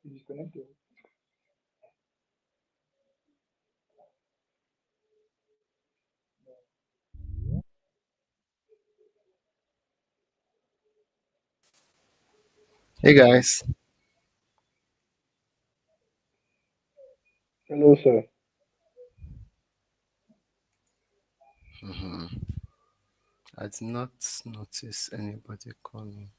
It's disconnected. Hey guys. Hello, sir. Mhm. I did not notice anybody coming.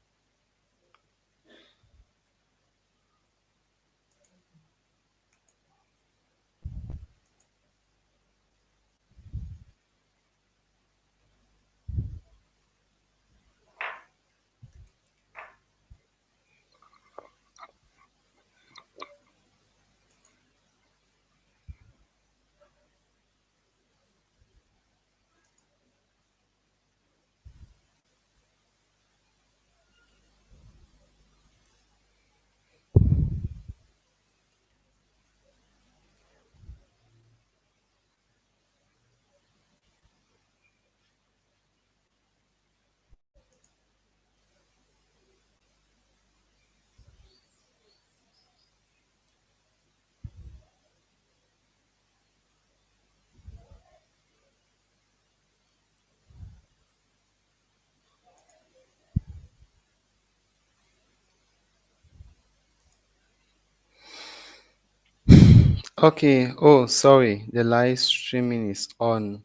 Okay. Oh, sorry. The live streaming is on.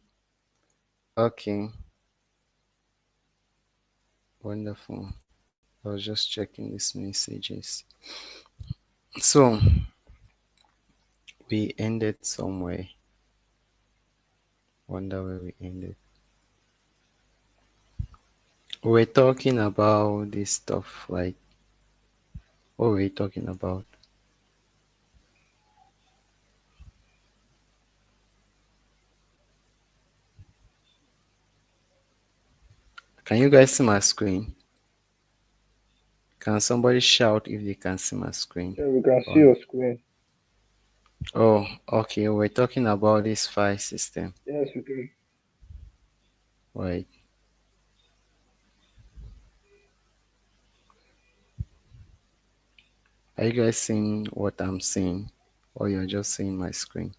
Okay. Wonderful. I was just checking these messages. So we ended somewhere. Wonder where we ended. We're talking about this stuff. Like, what were we talking about? Can you guys see my screen? Can somebody shout if they can see my screen? Yeah, we can see On. your screen. Oh, okay. We're talking about this file system. Yes, we can. Right. Are you guys seeing what I'm seeing? Or you're just seeing my screen?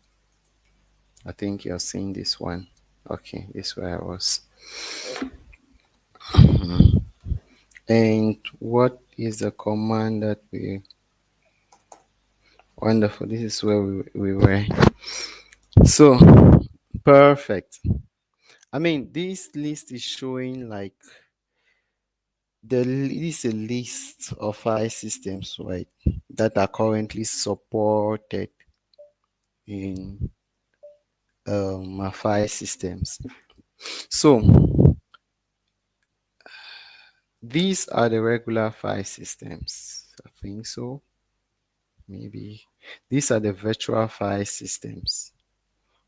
I think you're seeing this one. Okay, this where I was. Yes. And what is the command that we wonderful? This is where we were. So perfect. I mean, this list is showing like this is a list of file systems, right, that are currently supported in my file systems. So these are the regular file systems. I think so. Maybe these are the virtual file systems.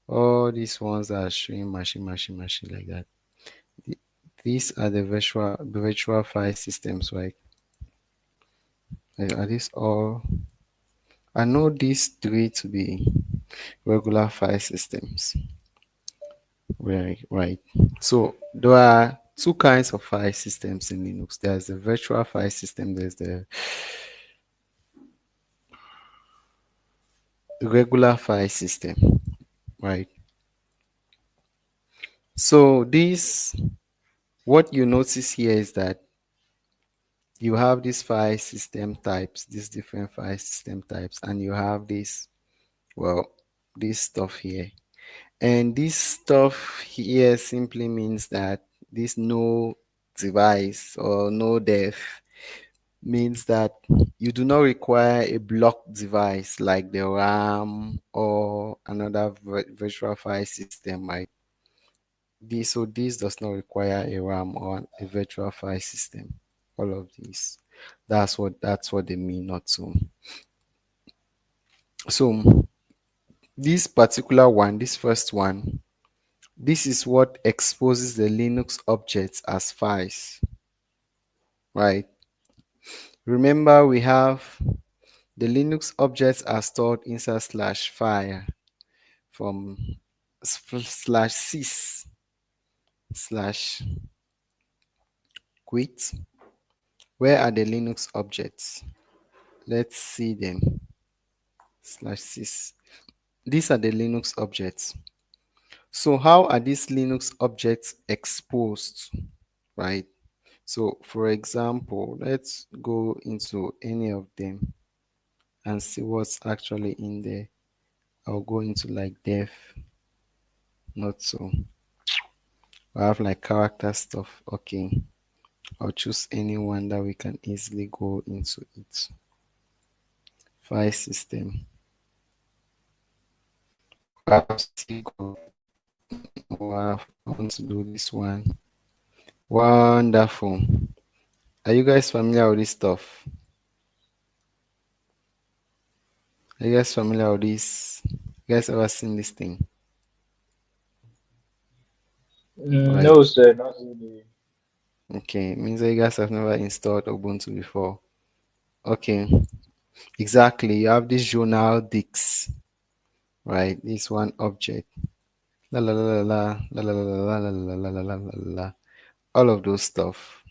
All these ones are showing machine like that. Th- These are the virtual file systems, right? Are these all? I know these three to be regular file systems. Right, right. So there are two kinds of file systems in Linux. There's the virtual file system, there's the regular file system, right? So this, what you notice here is that you have these file system types, these different file system types, and you have this, well, this stuff here. And this stuff here simply means that this no device or no def means that you do not require a block device like the RAM or another virtual file system, right? This does not require a RAM or a virtual file system. All of these. That's what they mean, not so. So this particular one, this first one, this is what exposes the Linux objects as files, right? Remember, we have the Linux objects are stored inside slash file from slash sys slash quit. Where are the Linux objects? Let's see them. /sys. These are the Linux objects. So how are these Linux objects exposed, right? So for example, let's go into any of them and see what's actually in there. I'll go into like dev, not so. I have like character stuff. Okay. I'll choose any one that we can easily go into it. File system. We have C group. I want to do this one. Wonderful. Are you guys familiar with this stuff? Are you guys familiar with this? You guys ever seen this thing? Right. No, sir, not really. Okay. It means that you guys have never installed Ubuntu before. Okay. Exactly. You have this journal dix, right? This one object. La la la la la la la la la la la la la la la. All of those stuff,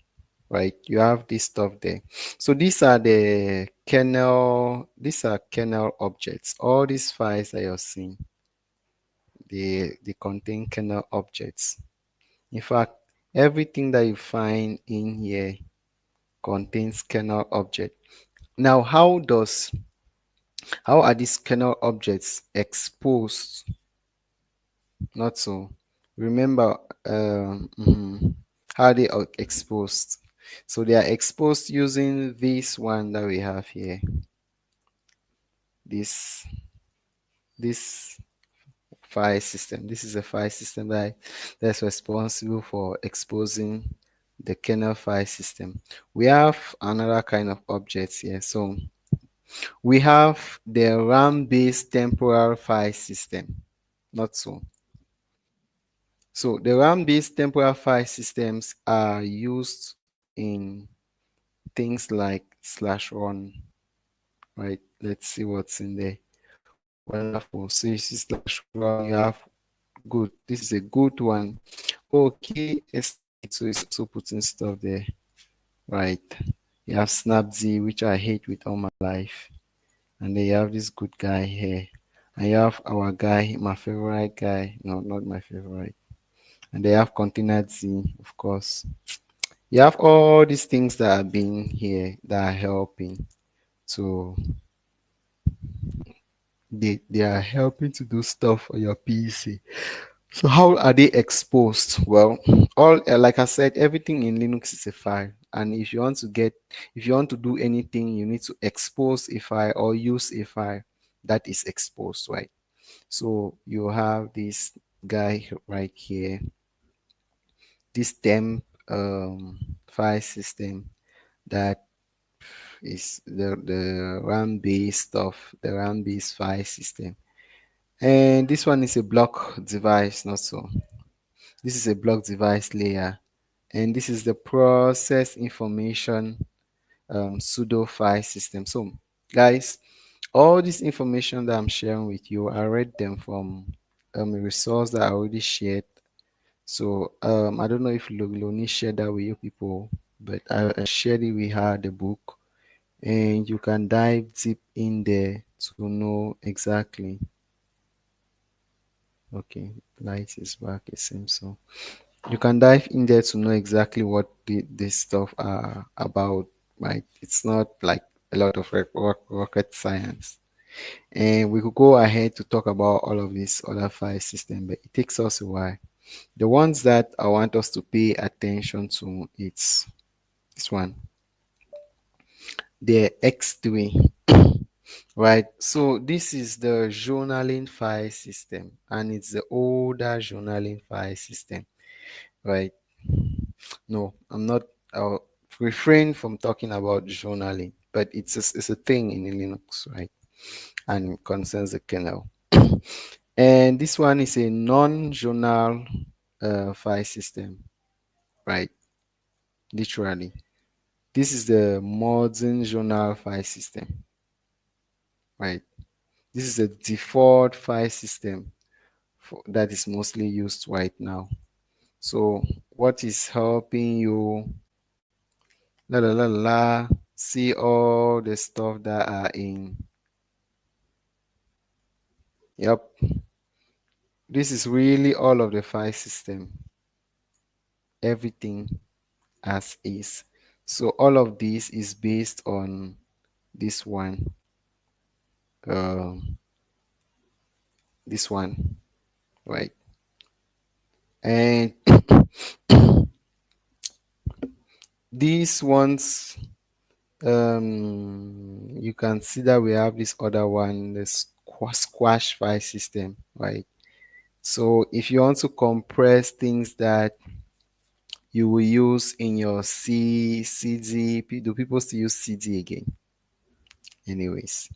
right? You have this stuff there. So these are the kernel. These are kernel objects. All these files that you're seeing, they contain kernel objects. In fact, everything that you find in here contains kernel object. Now, how are these kernel objects exposed? Not so. Remember, how they are exposed. So they are exposed using this one that we have here. This this file system. This is a file system that's responsible for exposing the kernel file system. We have another kind of objects here. So we have the RAM-based temporal file system. Not so. So the RAM-based temporal file systems are used in things like slash run, right? Let's see what's in there. Wonderful. So you see slash run, you have good. This is a good one. Okay, estimate. So it's also putting stuff there, right? You have Snapz, which I hate with all my life. And then you have this good guy here. And you have our guy, my favorite guy. No, not my favorite. And they have container Z, of course. You have all these things that are being here that are helping to they are helping to do stuff on your PC. So how are they exposed? Well, all like I said, everything in Linux is a file, and if you want to do anything, you need to expose a file or use a file that is exposed, right? So you have this guy right here, this temp file system that is the RAM based stuff, the RAM based file system. And this one is a block device, not so. This is a block device layer. And this is the process information pseudo file system. So, guys, all this information that I'm sharing with you, I read them from a resource that I already shared. So, I don't know if Loni shared that with you people, but I shared it with her, the book, and you can dive deep in there to know exactly. Okay, light is back, it seems so. You can dive in there to know exactly what this stuff are about, right? It's not like a lot of rocket science. And we could go ahead to talk about all of these other file system, but it takes us a while. The ones that I want us to pay attention to, it's this one, the X3, right? So this is the journaling file system, and it's the older journaling file system, right? No, I'm not. I'll refrain from talking about journaling, but it's a thing in Linux, right? And it concerns the kernel. And this one is a non-journal file system, right? Literally, this is the modern journal file system, right? This is a default file system that is mostly used right now. So, what is helping you la la la la see all the stuff that are in Yep. This is really all of the file system. Everything as is. So all of this is based on this one. Um, this one, right? And these ones, you can see that we have this other one, the squash file system, right? So if you want to compress things that you will use in your CD, do people still use CD again? Anyways,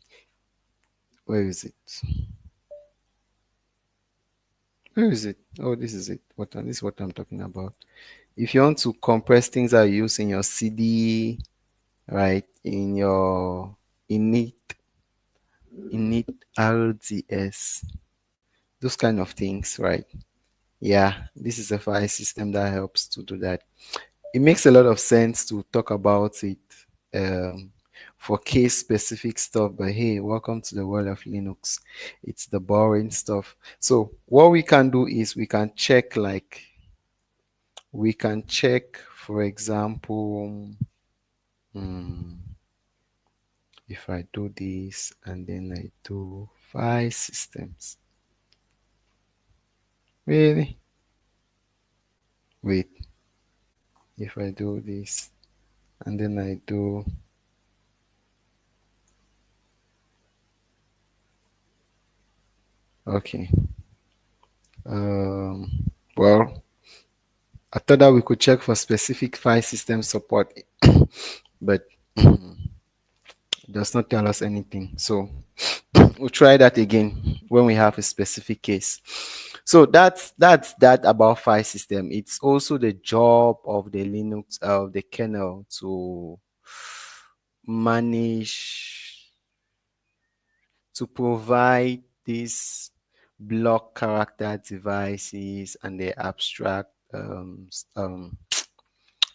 where is it? Where is it? Oh, this is it. This is what I'm talking about. If you want to compress things that you use in your CD, right? In your init, init RDS, those kind of things, right? Yeah, this is a file system that helps to do that. It makes a lot of sense to talk about it um, for case specific stuff, but hey, welcome to the world of Linux. It's the boring stuff. So, what we can do is we can check, for example, hmm, if I do this and then I do file systems. Really? Wait, if I do this and then I do, okay. Um, well, I thought that we could check for specific file system support, but it does not tell us anything. So we'll try that again when we have a specific case. So that's that about file system. It's also the job of the Linux of the kernel to manage to provide these block character devices and the abstract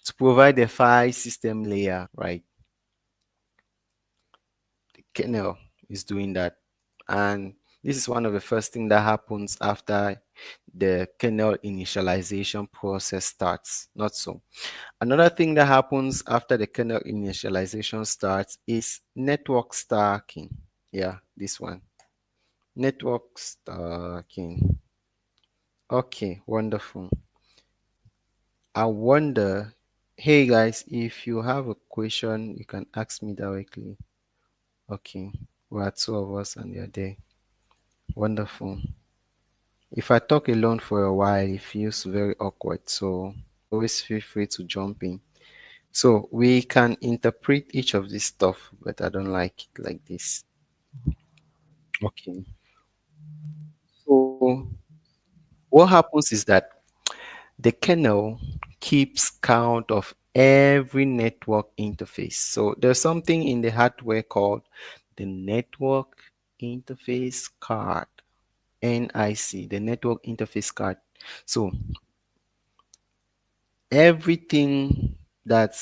to provide the file system layer, right? The kernel is doing that. And this is one of the first thing that happens after the kernel initialization process starts. Not so. Another thing that happens after the kernel initialization starts is network stacking. Yeah, this one. Network stacking. Okay, wonderful. I wonder, hey guys, if you have a question, you can ask me directly. Okay, we are two of us and you're there. Wonderful. If I talk alone for a while, it feels very awkward. So always feel free to jump in. So we can interpret each of this stuff, but I don't like it like this. Okay. So what happens is that the kernel keeps count of every network interface. So there's something in the hardware called the network interface card, NIC, the network interface card. So everything that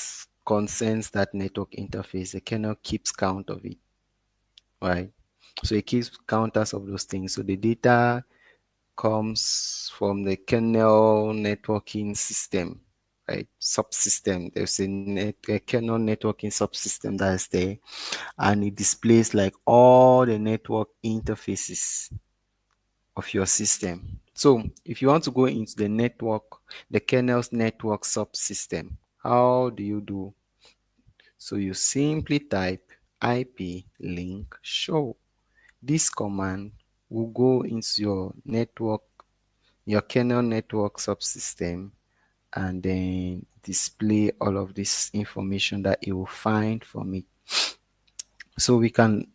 concerns that network interface, the kernel keeps count of it, right? So it keeps counters of those things. So the data comes from the kernel networking system, right? Subsystem. There's a kernel networking subsystem that is there, and it displays like all the network interfaces of your system. So if you want to go into the network, the kernel's network subsystem, how do you do? So you simply type IP link show. This command will go into your network, your kernel network subsystem, and then display all of this information that it will find from it. So we can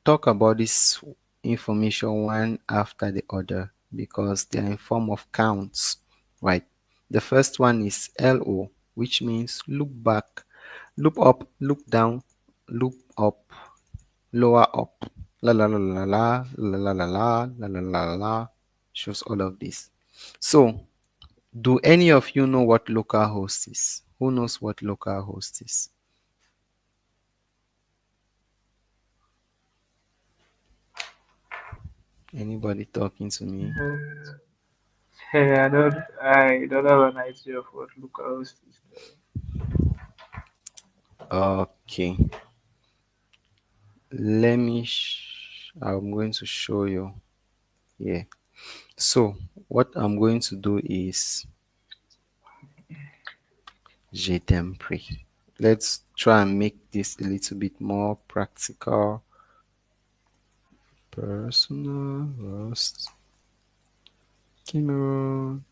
talk about this information one after the other because they are in form of counts, right? The first one is LO, which means loop back, loop up, loop down, loop up, lower up, la la la la la la la la la la la la la la, shows all of this. So do any of you know what localhost is? Who knows what localhost is? Anybody talking to me? Uh, I don't have an idea of what localhost is. Okay, I'm going to show you here. So, what I'm going to do is Je t'aime prie. Let's try and make this a little bit more practical. Personal roast. Cameroon.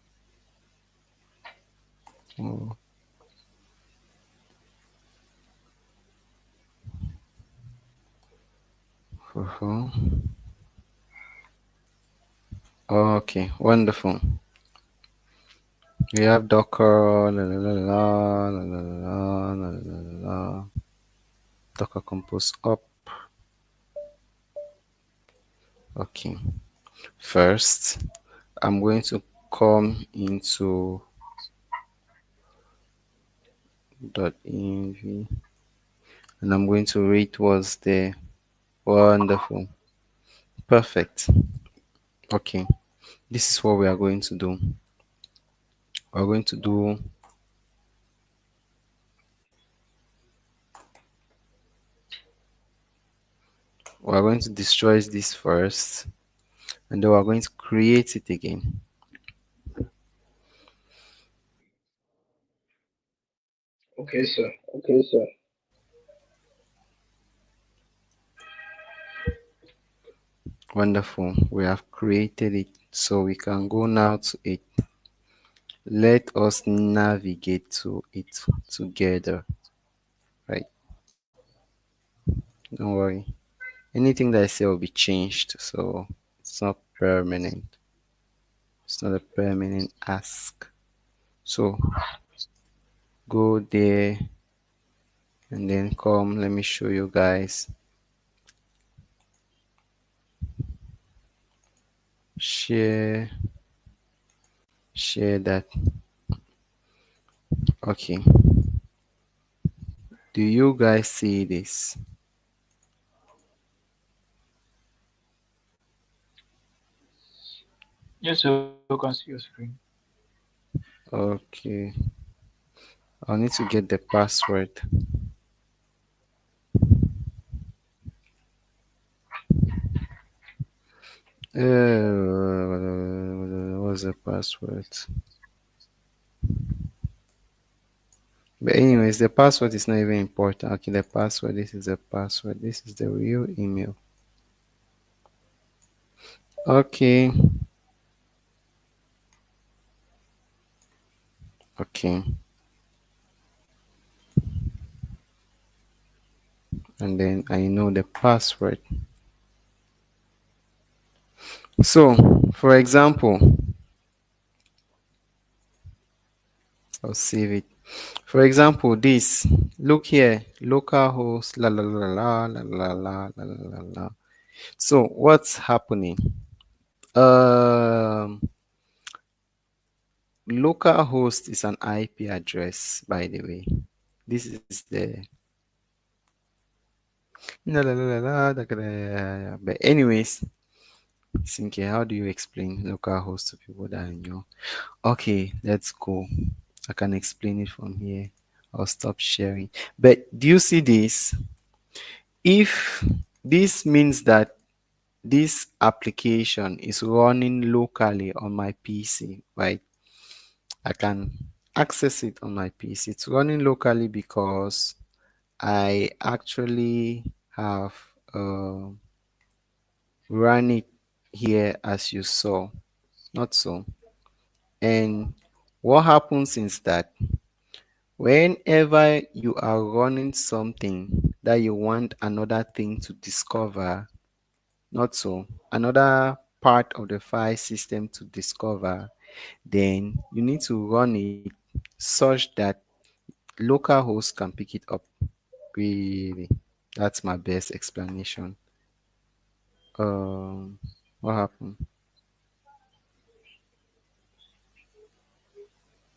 Oh, uh-huh. Okay, wonderful. We have Docker, la la la la la la la la la la la. Docker compose up. Okay. First, I'm going to come into .env and I'm going to read what's there. Wonderful. Perfect. Okay. This is what we are going to do. We're going to do we're going to destroy this first and then we're going to create it again. Okay, sir. Okay, sir. Wonderful. We have created it. So we can go now to it. Let us navigate to it together. Right. Don't worry. Anything that I say will be changed. So it's not permanent. It's not a permanent ask. So go there and then come. Let me show you guys. Share. Share that. Okay. Do you guys see this? Yes, sir, we can see your screen. Okay. I'll need to get the password. What's the password? But anyways, the password is not even important. Okay, the password. This is the password. This is the real email. Okay. Okay. And then I know the password. So, for example, I'll save it. For example, this. Look here. Localhost. La la la la la la la la la la. So, what's happening? Um, Localhost is an IP address, by the way. This is the la la la la la. But anyways, Sinke, how do you explain localhost to people that I know? Okay, let's go. I can explain it from here. I'll stop sharing. But do you see this? If this means that this application is running locally on my PC, right? I can access it on my PC. It's running locally because I actually have run it here as you saw, not so. And what happens is that whenever you are running something that you want another thing to discover, not so, another part of the file system to discover, then you need to run it such that localhost can pick it up. Really, that's my best explanation. Um, what happened?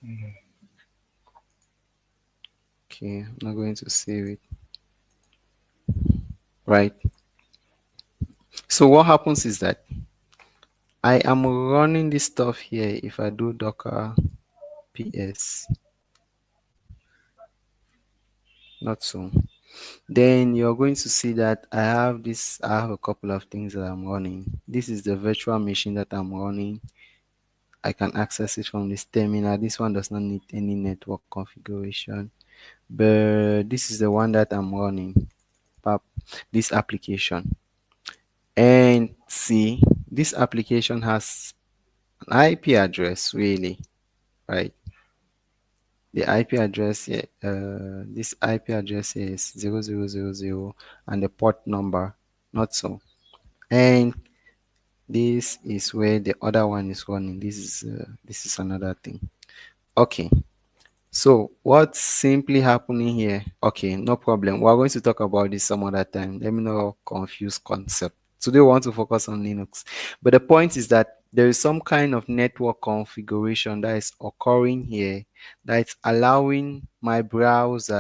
Mhm. Okay, I'm not going to save it. Right. So what happens is that I am running this stuff here. If I do docker ps, not so, then you're going to see that I have a couple of things that I'm running. This is the virtual machine that I'm running. I can access it from this terminal. This one does not need any network configuration, but this is the one that I'm running, this application. And see, this application has an IP address, really, right? The IP address here, this IP address is 0000 and the port number, not so. And this is where the other one is running. This is another thing. Okay. So what's simply happening here? Okay, no problem. We're going to talk about this some other time. Let me not confuse concept. Today we want to focus on Linux. But the point is that there is some kind of network configuration that is occurring here that is allowing my browser